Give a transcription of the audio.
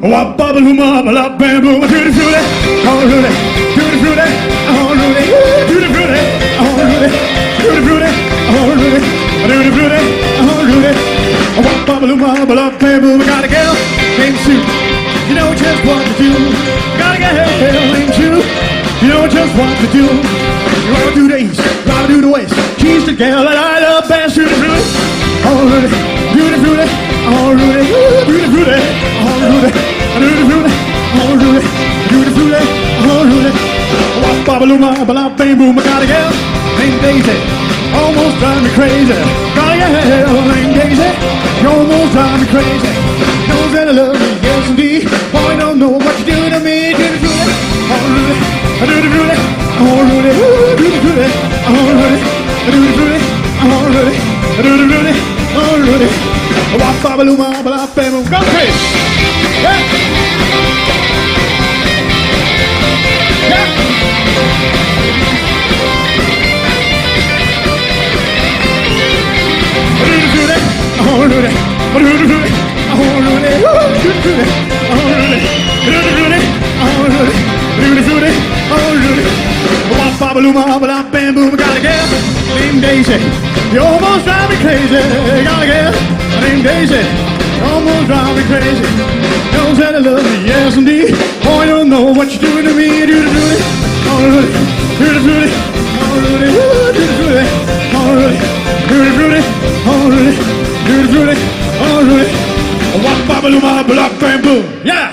Wop bubble boom bubble up bamboo, tutti frutti, oh Rudy, tutti frutti, oh Rudy, tutti frutti, oh Rudy, tutti frutti, oh Rudy, tutti frutti, oh Rudy. Wop bubble boom bubble up bamboo, we got a girl named Sue. You know just what to do. Got a girl named Sue. You know just what to do. You wanna do the east, you wanna do the west. She's the girl that I love best, tutti frutti, oh Rudy, tutti frutti, oh Rudy, tutti frutti, oh Rudy. Tutti frutti, oh Rudy, tutti frutti, oh Rudy. Wop bubble bubble bang boom, I got a girl named Daisy, almost drive me crazy. Got a girl named Daisy, you almost drive me crazy. Knows that I love you, yes indeed. Boy, don't know what you're doing to me. Tutti frutti, oh Rudy, tutti frutti, oh Rudy, tutti frutti, oh Rudy, tutti frutti, oh Rudy, tutti frutti, oh Rudy. Wop bubble bubble bang boom, go crazy. Yeah. Bamboo, got a girl named Daisy. You almost drive me crazy. Got a girl named Daisy. You almost drive me crazy. Knows that I love you, yes indeed. Boy, you don't know what you're doing to me. Do the fruity, oh Rudy, do the fruity, oh Rudy, do the fruity, oh Rudy, do the fruity, oh Rudy, do the fruity, oh Rudy. Wop bubble bubble bamboo, yeah.